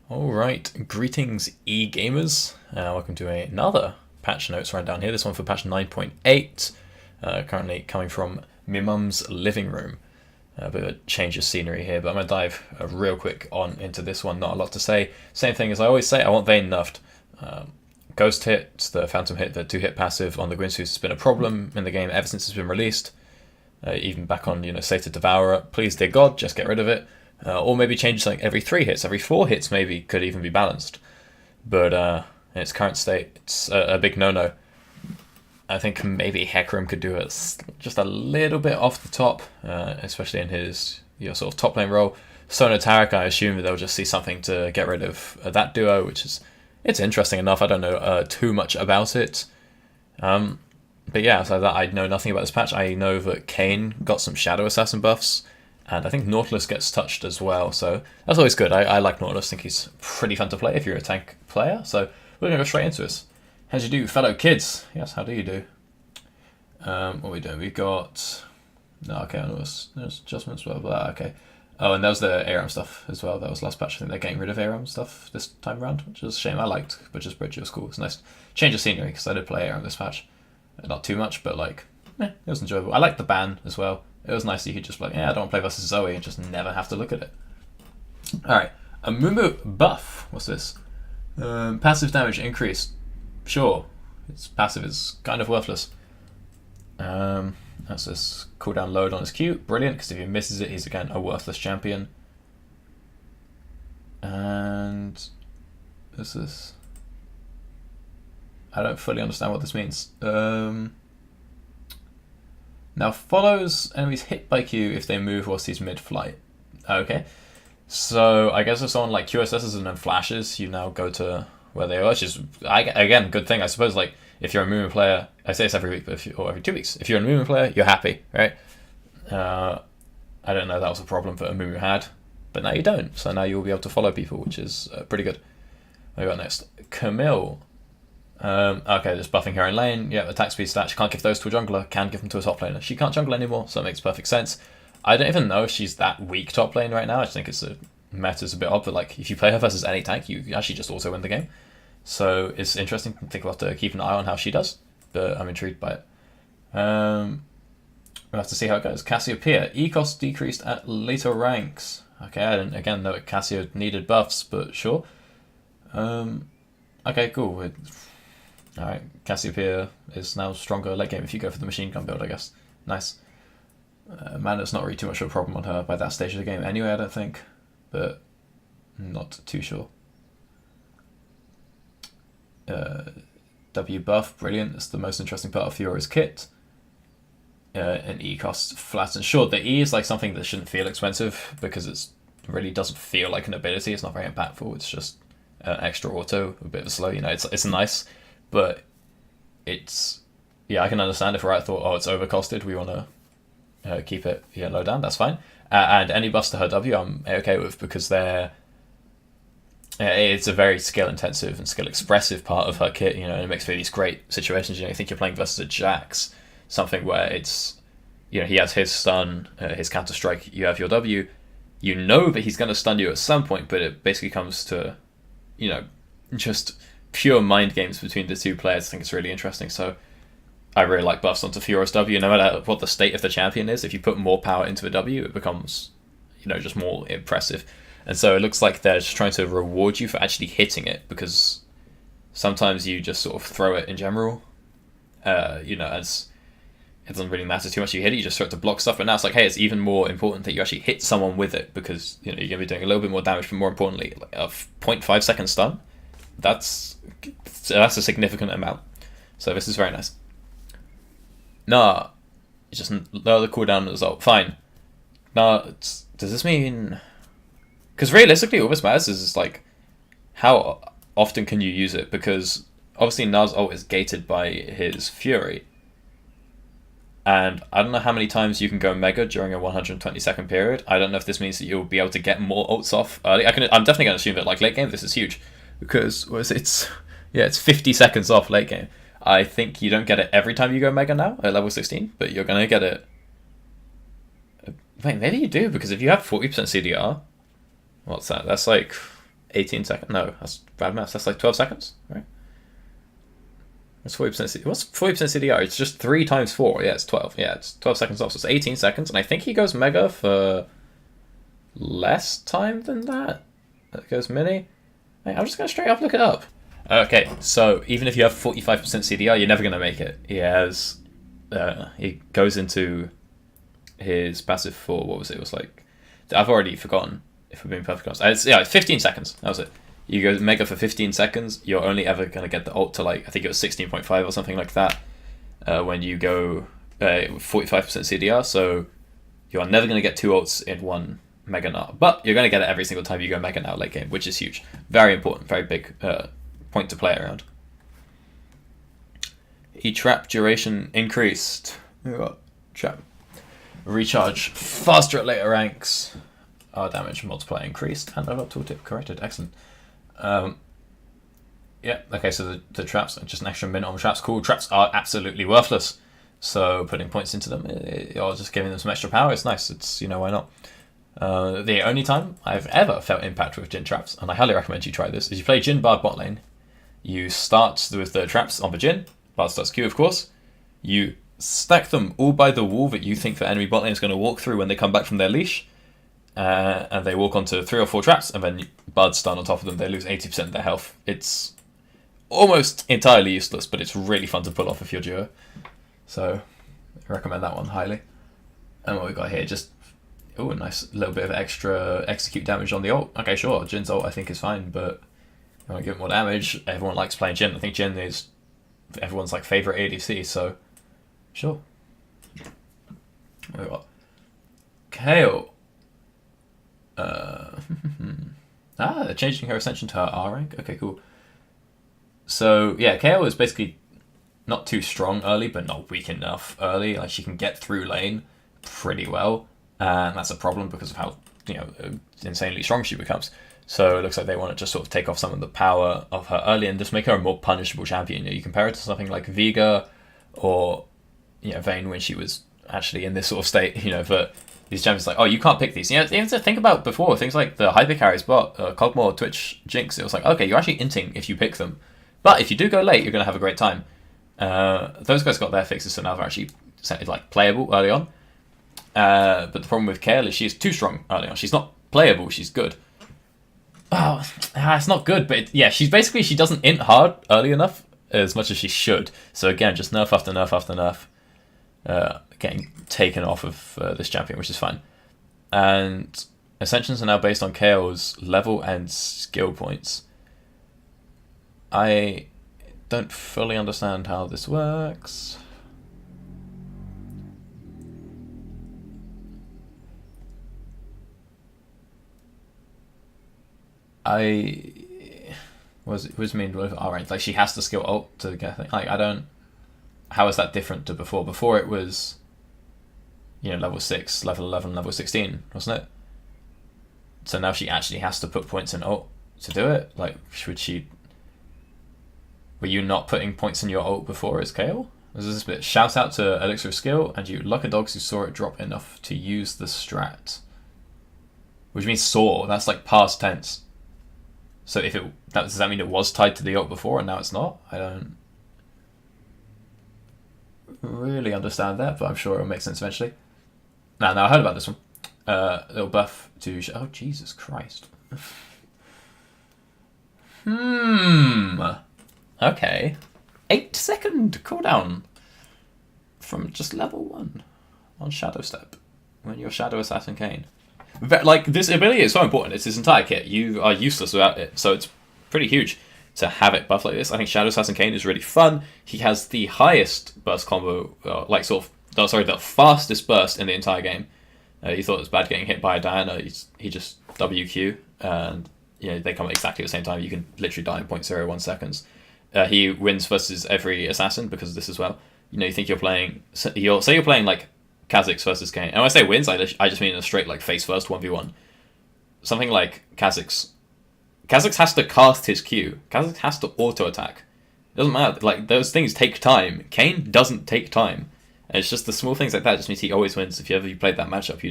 Alright, greetings e-gamers. Welcome to another patch notes rundown here. This one for patch 9.8, currently coming from my mum's living room. A bit of a change of scenery here, but I'm going to dive real quick on into this one. Not a lot to say. Same thing as I always say, I want Vayne nerfed. Ghost hit, the Phantom hit, the 2-hit passive on the Gwynsuit has been a problem in the game ever since it's been released. Even back on, Sated Devourer. Please, dear God, just get rid of it. Or maybe change like every 3 hits, every 4 hits maybe could even be balanced. But in its current state, it's a big no-no. I think maybe Hecarim could do it just a little bit off the top, especially in his sort of top lane role. Sona Taric, I assume that they'll just see something to get rid of that duo, which is it's interesting enough. I don't know too much about it. But yeah, so that I know nothing about this patch. I know that Kayn got some Shadow Assassin buffs, and I think Nautilus gets touched as well, so that's always good. I like Nautilus, I think he's pretty fun to play if you're a tank player, so we're going to go straight into this. How do you do, fellow kids? Yes, how do you do? What are we doing? We've got... No, okay, there's adjustments, blah, blah, okay. Oh, and that was the ARAM stuff as well. That was last patch. I think they're getting rid of ARAM stuff this time around, which is a shame. I liked Butcher's Bridge, it was cool. It's nice change of scenery, because I did play ARAM this patch. Not too much, but it was enjoyable. I liked the ban as well. It was nice that you could just be like, yeah, I don't want to play versus Zoe and just never have to look at it. Alright, a Mumu buff. What's this? Passive damage increased. Sure, its passive is kind of worthless. That's this cooldown load on his Q. Brilliant, because if he misses it, he's again a worthless champion. And what's this? I don't fully understand what this means. Now follows enemies hit by Q if they move whilst he's mid-flight. Okay. So I guess if someone like QSSs and then flashes, you now go to where they are, which is, again, good thing. I suppose, like, if you're a Moomin player, I say this every week, but or every 2 weeks, if you're a Moomin player, you're happy, right? I don't know if that was a problem that a Moomin had, but now you don't. So now you'll be able to follow people, which is pretty good. What we got next? Camille. Okay, just buffing her in lane. Yeah, attack speed stat. She can't give those to a jungler. Can give them to a top laner. She can't jungle anymore, so it makes perfect sense. I don't even know if she's that weak top lane right now. I just think meta's a bit odd, but like if you play her versus any tank, you actually just also win the game. So it's interesting. I think we'll have to keep an eye on how she does, but I'm intrigued by it. We'll have to see how it goes. Cassiopeia. E-cost decreased at later ranks. Okay, I didn't again know Cassio needed buffs, but sure. Okay, cool. Alright, Cassiopeia is now stronger late game if you go for the machine gun build, I guess. Nice. Mana's not really too much of a problem on her by that stage of the game anyway, I don't think. But not too sure. W buff, brilliant. It's the most interesting part of Fiora's kit. And E costs flat and short. The E is like something that shouldn't feel expensive because it really doesn't feel like an ability. It's not very impactful. It's just extra auto, a bit of a slow. It's nice. But it's, yeah, I can understand if Riot thought, oh, it's overcosted, we want to keep it low down, that's fine. And any buffs to her W I'm okay with because it's a very skill intensive and skill expressive part of her kit, and it makes for these great situations. You think you're playing versus a Jax, something where it's, he has his stun, his counter strike, you have your W, you know that he's going to stun you at some point, but it basically comes to, just pure mind games between the two players. I think it's really interesting. So I really like buffs onto Fiora's W. No matter what the state of the champion is, if you put more power into a W, it becomes, just more impressive. And so it looks like they're just trying to reward you for actually hitting it, because sometimes you just sort of throw it in general. As it doesn't really matter too much. You hit it, you just throw it to block stuff. But now it's like, hey, it's even more important that you actually hit someone with it, because you're going to be doing a little bit more damage. But more importantly, like a 0.5 second stun. That's a significant amount. So this is very nice. Nah, just lower the cooldown result. Fine. Nah, does this mean? Because realistically, all this matters is like how often can you use it? Because obviously Naz ult is gated by his Fury, and I don't know how many times you can go Mega during a 120-second period. I don't know if this means that you'll be able to get more ults off early. I'm definitely going to assume that like late game this is huge. Because it's 50 seconds off late game. I think you don't get it every time you go Mega now at level 16, but you're going to get it. Wait, maybe you do, because if you have 40% CDR, what's that? That's like 18 seconds. No, that's bad maths. That's like 12 seconds, right? That's 40%. What's 40% CDR? It's just 3 times 4. Yeah, it's 12. Yeah, it's 12 seconds off. So it's 18 seconds. And I think he goes Mega for less time than that. It goes Mini. I'm just going to straight up look it up. Okay, so even if you have 45% CDR, you're never going to make it. He goes into his passive for, what was it? It was like, I've already forgotten, if we're being perfectly honest. It's 15 seconds. That was it. You go Mega for 15 seconds, you're only ever going to get the ult to like, I think it was 16.5 or something like that, when you go 45% CDR, so you're never going to get 2 ults in one Mega now. But you're going to get it every single time you go Mega now late game, which is huge. Very important, very big point to play around. E-trap duration increased. Trap. Recharge faster at later ranks. Our damage multiplier increased, and our tooltip corrected. Excellent. Yeah, okay, so the traps are just an extra minute on traps. Cool, traps are absolutely worthless. So putting points into them, or just giving them some extra power, it's nice. It's, why not? The only time I've ever felt impact with Jhin traps, and I highly recommend you try this, is you play Jhin Bard bot lane. You start with the traps on the Jhin. Bard starts Q, of course. You stack them all by the wall that you think the enemy bot lane is going to walk through when they come back from their leash. And they walk onto 3 or 4 traps, and then Bards stand on top of them. They lose 80% of their health. It's almost entirely useless, but it's really fun to pull off if you're duo. So, I recommend that one highly. And what we got here, just a nice little bit of extra execute damage on the ult. Okay, sure, Jhin's ult I think is fine, but you want to give him more damage. Everyone likes playing Jhin. I think Jhin is everyone's like favorite ADC, so sure. What we got? Kayle. They're changing her ascension to her R rank. Okay, cool. So yeah, Kayle is basically not too strong early, but not weak enough early. Like, she can get through lane pretty well, and that's a problem because of how insanely strong she becomes. So it looks like they want to just sort of take off some of the power of her early and just make her a more punishable champion. You compare it to something like Veigar or Vayne when she was actually in this sort of state. But these champions like, oh, you can't pick these. You have to think about before things like the hyper carries bot, Cogmore, Twitch, Jinx. It was like, okay, you're actually inting if you pick them, but if you do go late, you're going to have a great time. Those guys got their fixes, so now they're actually like playable early on. But the problem with Kayle is she's too strong early on. She's not playable. She's good. Oh, it's not good, but she doesn't int hard early enough as much as she should. So again, just nerf after nerf after nerf, getting taken off of this champion, which is fine. And ascensions are now based on Kayle's level and skill points. I don't fully understand how this works. What does it mean with R rank? Like, she has to skill ult to get things. Like, I don't. How is that different to before? Before it was, level 6, level 11, level 16, wasn't it? So now she actually has to put points in ult to do it. Like, were you not putting points in your ult before as Kayle? There's this bit. Shout out to Elixir of Skill and you lucky dogs who saw it drop enough to use the strat. Which means saw. That's like past tense. So does that mean it was tied to the ult before and now it's not? I don't really understand that, but I'm sure it'll make sense eventually. Now I heard about this one. Little buff to... Oh, Jesus Christ. Okay. 8-second cooldown from just level 1 on Shadow Step when you're Shadow Assassin Kayn. Like, this ability is so important. It's this entire kit. You are useless without it, so it's pretty huge to have it buff like this. I think Shadow Assassin Kayn is really fun. He has the highest burst combo, the fastest burst in the entire game. You thought it was bad getting hit by a Diana. He just WQ, and they come at exactly the same time. You can literally die in 0.01 seconds. He wins versus every assassin because of this as well. You think you're playing. You're playing like Kha'Zix versus Kayn. And when I say wins, I just mean a straight like face first 1v1. Something like Kha'Zix. Kha'Zix has to cast his Q. Kha'Zix has to auto attack. It doesn't matter. Like, those things take time. Kayn doesn't take time. And it's just the small things like that just means he always wins. If you ever played that matchup,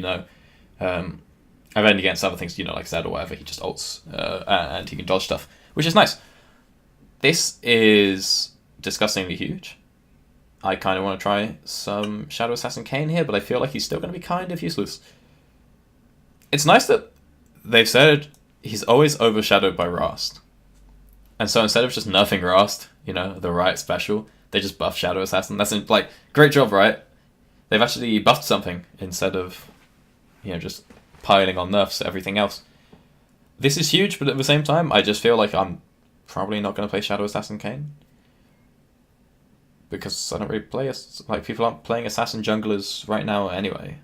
And then against other things, like Zed or whatever, he just ults and he can dodge stuff, which is nice. This is disgustingly huge. I kind of want to try some Shadow Assassin Kayn here, but I feel like he's still going to be kind of useless. It's nice that they've said he's always overshadowed by Rast. And so instead of just nerfing Rast, the Riot special, they just buff Shadow Assassin. That's great job, right? They've actually buffed something instead of, just piling on nerfs to everything else. This is huge, but at the same time, I just feel like I'm probably not going to play Shadow Assassin Kayn. Because I don't really play, people aren't playing Assassin junglers right now anyway.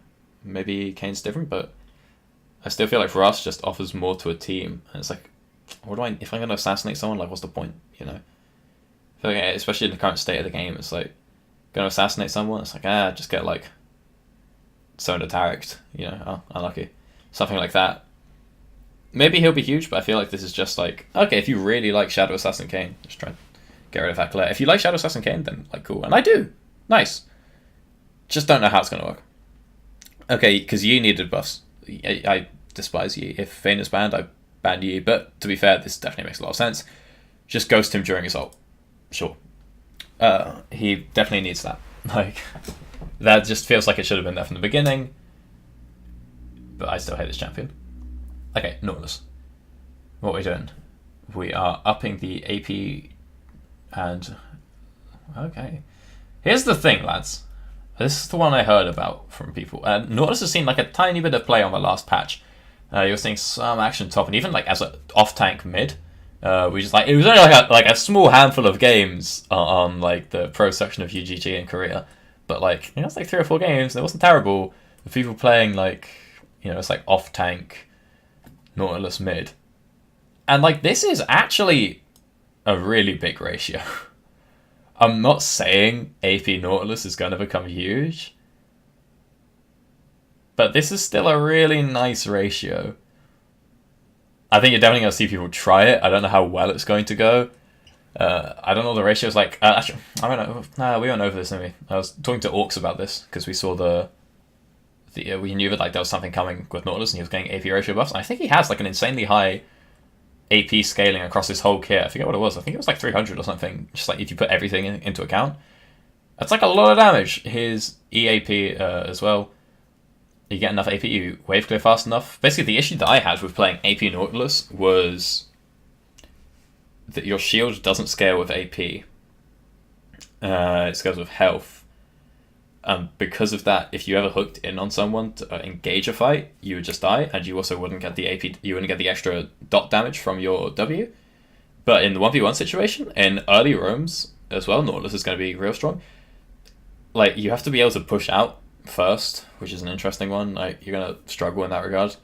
Maybe Kayn's different, but I still feel like Rast just offers more to a team. And it's like, if I'm going to assassinate someone, what's the point, I feel like, especially in the current state of the game, it's like, going to assassinate someone, it's like, just get, zoned attacked, unlucky. Something like that. Maybe he'll be huge, but I feel like this is just okay, if you really like Shadow Assassin Kayn, just try and get rid of that glare. If you like Shadow Assassin Kayn, then, cool. And I do. Nice. Just don't know how it's going to work. Okay, because Yi needed buffs. I despise Yi. If Vayne is banned, I ban Yi. But to be fair, this definitely makes a lot of sense. Just ghost him during his ult. Sure. He definitely needs that. That just feels like it should have been there from the beginning. But I still hate this champion. Okay, Nautilus. What are we doing? We are upping the AP and... Okay. Here's the thing, lads. This is the one I heard about from people. Nautilus has seen a tiny bit of play on the last patch. You're seeing some action top, and even as an off-tank mid. We just it was only a small handful of games on the pro section of UGG in Korea, but it's 3 or 4 games. And it wasn't terrible. The people playing it's off tank Nautilus mid, and this is actually a really big ratio. I'm not saying AP Nautilus is going to become huge, but this is still a really nice ratio. I think you're definitely going to see people try it. I don't know how well it's going to go. I don't know the ratios. Actually, I don't know. Nah, we went over this, didn't we? I was talking to Orcs about this because we saw we knew that there was something coming with Nautilus and he was getting AP ratio buffs. And I think he has an insanely high AP scaling across his whole kit. I forget what it was. I think it was 300 or something. Just if you put everything into account, that's a lot of damage. His EAP as well. You get enough AP, you wave clear fast enough. Basically, the issue that I had with playing AP Nautilus was that your shield doesn't scale with AP. It scales with health. Because of that, if you ever hooked in on someone to engage a fight, you would just die, and you also wouldn't get the AP. You wouldn't get the extra dot damage from your W. But in the 1v1 situation, in early roams as well, Nautilus is going to be real strong. You have to be able to push out first, which is an interesting one. You're going to struggle in that regard.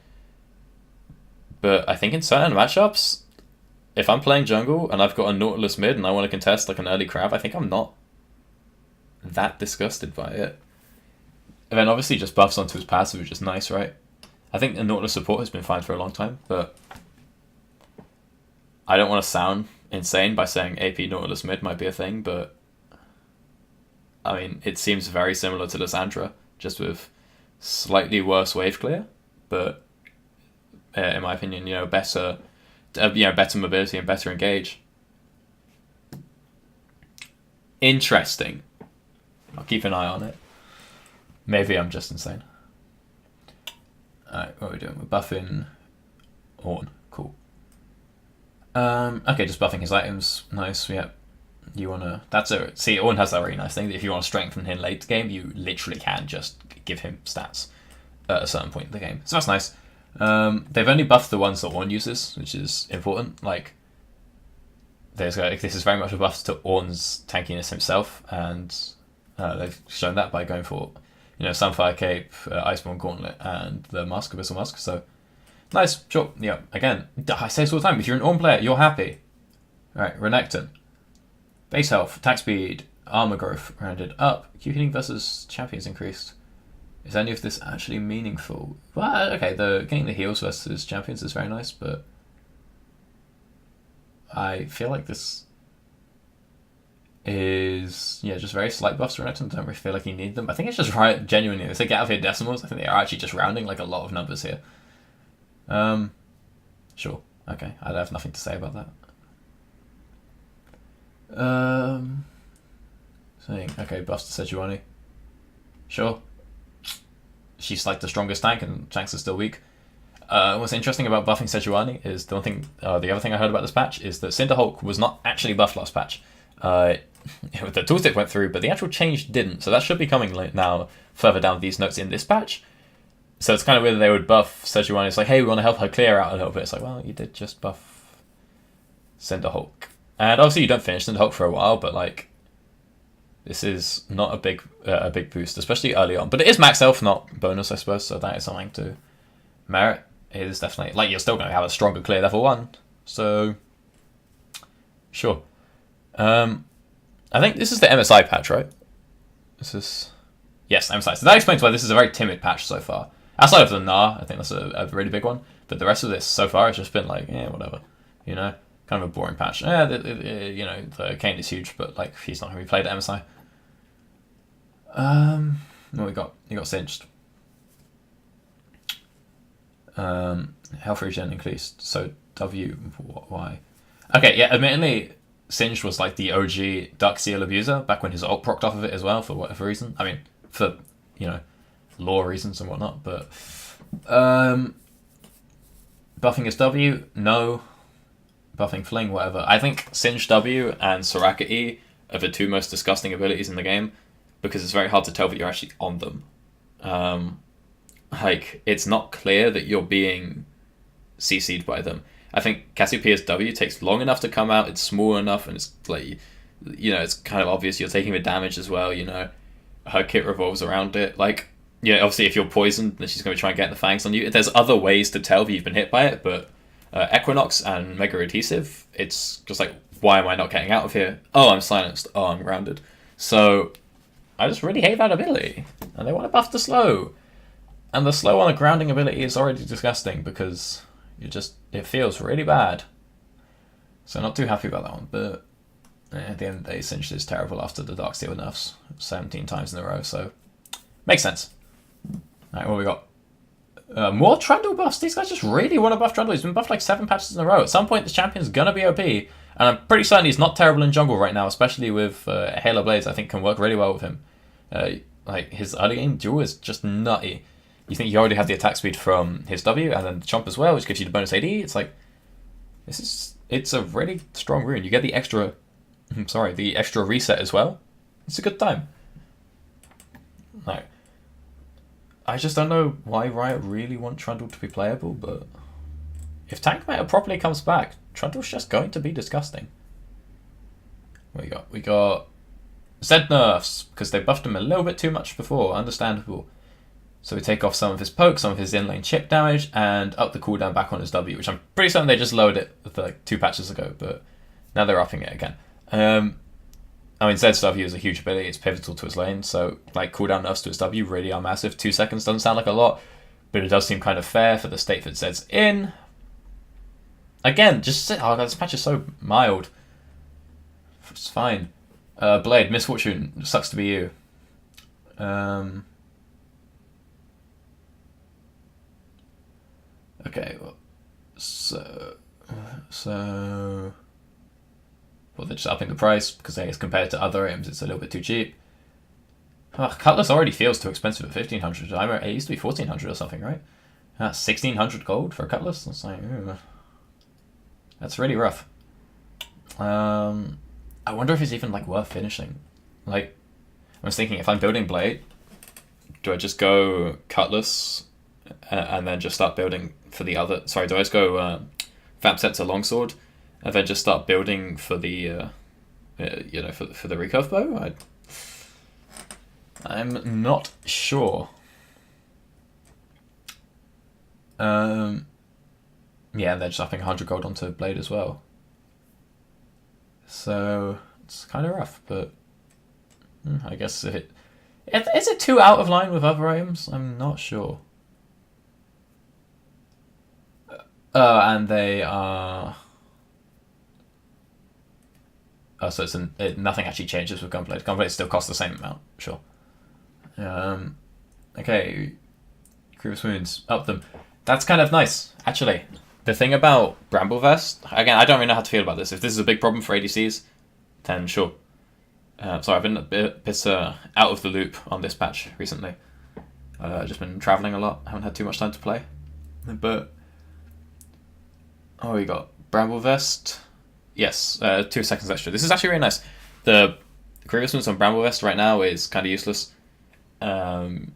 But I think in certain matchups, if I'm playing jungle and I've got a Nautilus mid and I want to contest an early crab, I think I'm not that disgusted by it. And then obviously just buffs onto his passive, which is nice, right? I think the Nautilus support has been fine for a long time, but I don't want to sound insane by saying AP Nautilus mid might be a thing, but I mean, it seems very similar to Lissandra, just with slightly worse wave clear, but in my opinion, better mobility and better engage. Interesting. I'll keep an eye on it. Maybe I'm just insane. Alright, what are we doing? We're buffing Ornn. Cool. Okay, just buffing his items. Nice, yeah. You wanna... See, Ornn has that really nice thing that if you want to strengthen him late game, you literally can just give him stats at a certain point in the game. So that's nice. They've only buffed the ones that Ornn uses, which is important. This is very much a buff to Ornn's tankiness himself, and they've shown that by going for, Sunfire Cape, Iceborne Gauntlet, and the Mask, Abyssal Mask. So, nice, sure, yeah. Again, I say this all the time, if you're an Ornn player, you're happy. Alright, Renekton. Base health, attack speed, armor growth rounded up. Q healing versus champions increased. Is any of this actually meaningful? Well, okay, getting the heals versus champions is very nice, but I feel like this is just very slight buffs to Renekton. I don't really feel like you need them. I think it's just right, genuinely. If they get out of here decimals, I think they are actually just rounding a lot of numbers here. Sure. Okay, I have nothing to say about that. Saying, okay, buffs to Sejuani. Sure. She's like the strongest tank, and tanks are still weak. What's interesting about buffing Sejuani is the other thing I heard about this patch is that Cinderhulk was not actually buffed last patch. The tooltip went through, but the actual change didn't. So that should be coming now further down these notes in this patch. So it's kind of weird that they would buff Sejuani. It's like, hey, we want to help her clear out a little bit. It's like, well, you did just buff Cinderhulk. And obviously you don't finish Cinderhulk for a while, but like, this is not a big boost, especially early on. But it is max health, not bonus, I suppose, so that is something to merit. It is definitely, like, you're still going to have a stronger clear level 1, so sure. I think this is the MSI patch, right? Yes, MSI. So that explains why this is a very timid patch so far. Outside of the Gnar, I think that's a really big one. But the rest of this so far has just been like, yeah, whatever. You know, kind of a boring patch. You know, the Kayn is huge, but like he's not going to be played at MSI. What you got Singed. Health regen increased. So W, why? Okay, yeah, admittedly, Singed was like the OG Duck Seal abuser back when his ult procced off of it as well for whatever reason. I mean, for, you know, lore reasons and whatnot, but buffing his W, no. Buffing Fling, whatever. I think Singed W and Soraka E are the two most disgusting abilities in the game because it's very hard to tell that you're actually on them. Like, it's not clear that you're being CC'd by them. I think Cassiopeia's W takes long enough to come out, it's small enough, and it's like, you know, it's kind of obvious you're taking the damage as well, you know. Her kit revolves around it. Like, you know, obviously if you're poisoned, then she's going to try and get the fangs on you. There's other ways to tell that you've been hit by it, but Equinox and Mega Adhesive, it's just like, why am I not getting out of here? Oh, I'm silenced. Oh, I'm grounded. So, I just really hate that ability. And they want to buff the slow. And the slow on a grounding ability is already disgusting because it feels really bad. So not too happy about that one, but at the end of the day, Singed is terrible after the Darksteel nerfs 17 times in a row, so makes sense. Alright, what we got? More Trundle buffs. These guys just really want to buff Trundle. He's been buffed like 7 patches in a row. At some point, this champion's gonna be OP, and I'm pretty certain he's not terrible in jungle right now, especially with Halo Blades. I think can work really well with him. Like his early game duel is just nutty. You think you already have the attack speed from his W and then the Chomp as well, which gives you the bonus AD. It's like, it's a really strong rune. You get the extra, the extra reset as well. It's a good time. No. I just don't know why Riot really want Trundle to be playable, but if tank meta properly comes back, Trundle's just going to be disgusting. What we got? We got Zed nerfs, because they buffed him a little bit too much before, understandable. So we take off some of his poke, some of his in-lane chip damage, and up the cooldown back on his W, which I'm pretty certain they just lowered it like 2 patches ago, but now they're upping it again. I mean, Zed's W is a huge ability, it's pivotal to his lane, so like cooldown nerfs to his W really are massive. 2 seconds doesn't sound like a lot, but it does seem kind of fair for the state that Zed's in. Again, just this patch is so mild. It's fine. Blade, Misfortune, sucks to be you. Okay, well, so well, they're just upping the price because I guess compared to other items, it's a little bit too cheap. Cutlass already feels too expensive at 1,500. I remember it used to be 1,400 or something, right? 1,600 gold for a Cutlass. That's like, that's really rough. I wonder if it's even like worth finishing. Like, I was thinking, if I'm building Blade, do I just go Cutlass and then just start building for the other? Sorry, do I just go Vamp Scepter Longsword and then just start building for the for the recurve bow? I'm not sure. Yeah, and they're just upping 100 gold onto Blade as well. So it's kind of rough, but I guess is it too out of line with other items? I'm not sure. And they are. Oh, so nothing actually changes with Gunblade. Gunblade still costs the same amount, sure. Okay, Grievous Wounds, up them. That's kind of nice, actually. The thing about Bramble Vest, again, I don't really know how to feel about this. If this is a big problem for ADCs, then sure. Sorry, I've been a bit out of the loop on this patch recently. I've just been traveling a lot. Haven't had too much time to play. But we got Bramble Vest. Yes, 2 seconds extra. This is actually really nice. The Grievous Wounds on Bramble Vest right now is kind of useless. Because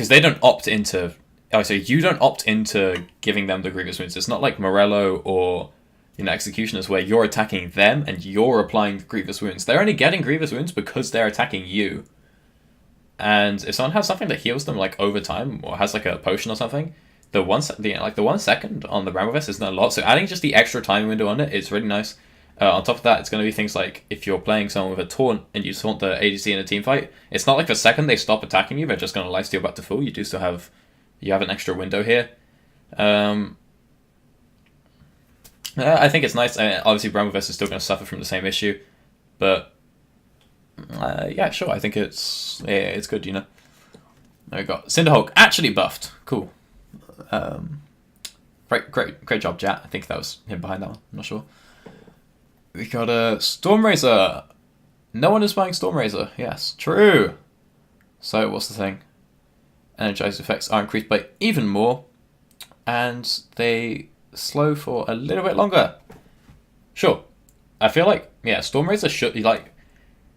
they don't opt into... Oh, so you don't opt into giving them the Grievous Wounds. It's not like Morello or Executioners where you're attacking them and you're applying Grievous Wounds. They're only getting Grievous Wounds because they're attacking you. And if someone has something that heals them like over time or has like a potion or something, the 1 second on the Bramble Vest is not a lot. So adding just the extra time window on it is really nice. On top of that, it's going to be things like if you're playing someone with a taunt and you taunt the ADC in a team fight, it's not like the second they stop attacking you, they're just going to lifesteal back to full. You do still have an extra window here. I think it's nice. Obviously, Bramble Vest is still going to suffer from the same issue, but yeah, sure. I think it's good. There we go. Cinderhulk actually buffed. Cool. Great job, Jat. I think that was him behind that one. I'm not sure. We got a Stormrazor. No one is buying Stormrazor. Yes, true. So what's the thing? Energized effects are increased by even more, and they slow for a little bit longer. Sure. I feel like Stormrazor should be like,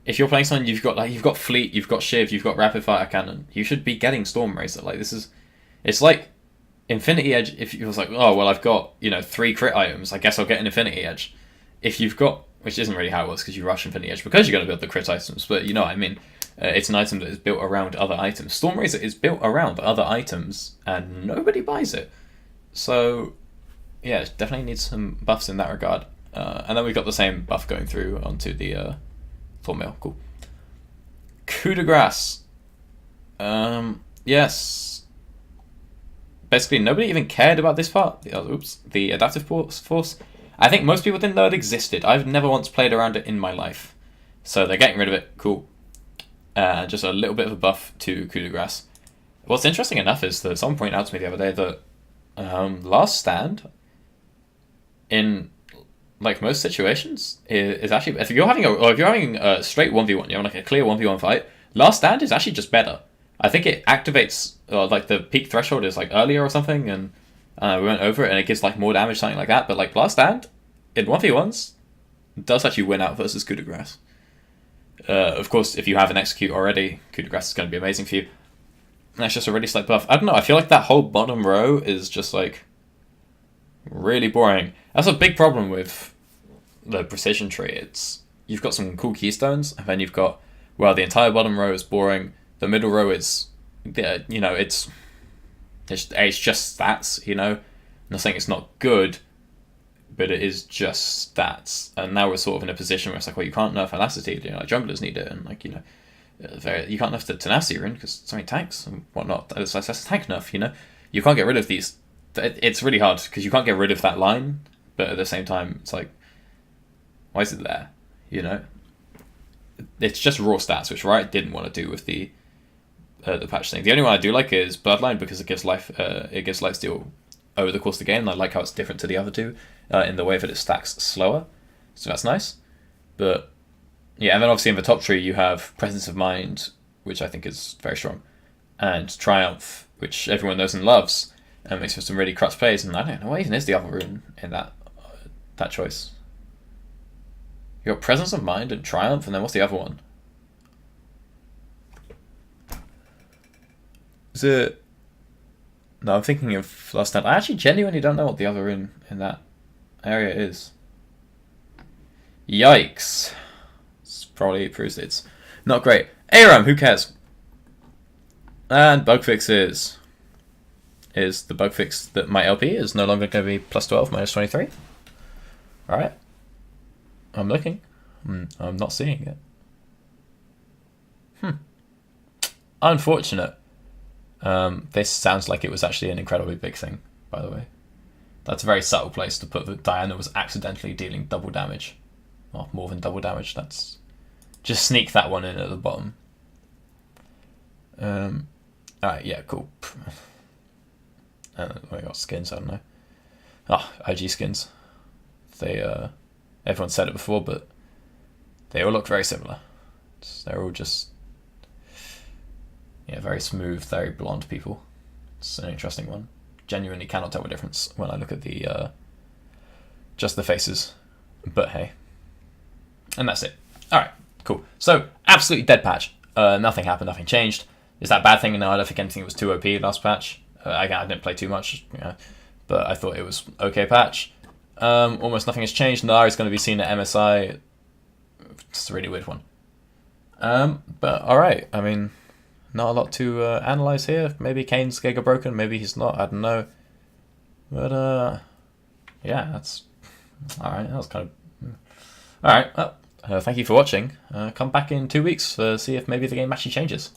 if you're playing something you've got Fleet, you've got Shiv, you've got Rapid Fire Cannon, you should be getting Stormrazor. Like it's like Infinity Edge. If you was like, oh well, I've got 3 crit items, I guess I'll get an Infinity Edge. If you've got, which isn't really how it works because you rush Infinity Edge because you're going to build the crit items, but you know what I mean. It's an item that is built around other items. Stormrazor is built around other items, and nobody buys it. So, yeah, it definitely needs some buffs in that regard. And then we've got the same buff going through onto the Thornmail. Cool. Coup de grace. Yes. Basically, nobody even cared about this part. The adaptive force. I think most people didn't know it existed. I've never once played around it in my life. So they're getting rid of it. Cool. Just a little bit of a buff to coup de grace. What's interesting enough is that someone pointed out to me the other day that last stand in like most situations is actually, if you're having a straight 1v1, you're having like a clear 1v1 fight, last stand is actually just better. I think it activates like the peak threshold is like earlier or something, and we went over it and it gives like more damage, something like that. But like last stand in 1v1s does actually win out versus coup de grace. Of course, if you have an execute already, coup de grace is going to be amazing for you. And that's just a really slight buff. I don't know, I feel like that whole bottom row is just like really boring. That's a big problem with the precision tree. You've got some cool keystones, and then you've got, well, the entire bottom row is boring. The middle row is, it's just stats, I'm not saying it's not good, but it is just stats. And now we're sort of in a position where it's like, well, you can't nerf Elasticity, like junglers need it, and like, you can't nerf the Tenacity rune because so many tanks and whatnot. That's a tank nerf, You can't get rid of these. It's really hard because you can't get rid of that line, but at the same time, it's like, why is it there? It's just raw stats, which Riot didn't want to do with the patch thing. The only one I do like is Bloodline because it gives lifesteal over the course of the game. And I like how it's different to the other two in the way that it stacks slower, so that's nice. But yeah, and then obviously in the top tree you have Presence of Mind, which I think is very strong, and Triumph, which everyone knows and loves, and makes for some really crutch plays. And I don't know what even is the other rune in that choice. You got Presence of Mind and Triumph, and then what's the other one? Is it? No, I'm thinking of Last Stand. I actually genuinely don't know what the other rune in that area is. Yikes. This probably proves it's not great. ARAM, who cares? And bug fixes. Is the bug fix that my LP is no longer going to be plus 12, minus 23? Alright. I'm looking. I'm not seeing it. Unfortunate. This sounds like it was actually an incredibly big thing, by the way. That's a very subtle place to put that Diana was accidentally dealing double damage. Or more than double damage. That's just sneak that one in at the bottom. Alright, yeah, cool. We got skins, I don't know. Ah, IG skins. They, everyone said it before, but they all look very similar. They're all just, yeah, very smooth, very blonde people. It's an interesting one. Genuinely cannot tell the difference when I look at the, just the faces. But hey. And that's it. Alright, cool. So, absolutely dead patch. Nothing happened, nothing changed. Is that a bad thing? No, I don't think anything was too OP last patch. Again, I didn't play too much, but I thought it was okay patch. Almost nothing has changed. Nari's going to be seen at MSI. It's a really weird one. But alright, I mean, not a lot to analyze here. Maybe Kayn's Giga broken, maybe he's not, I don't know. But, yeah, that's... Alright, that was kind of... Alright, well, thank you for watching. Come back in 2 weeks to see if maybe the game actually changes.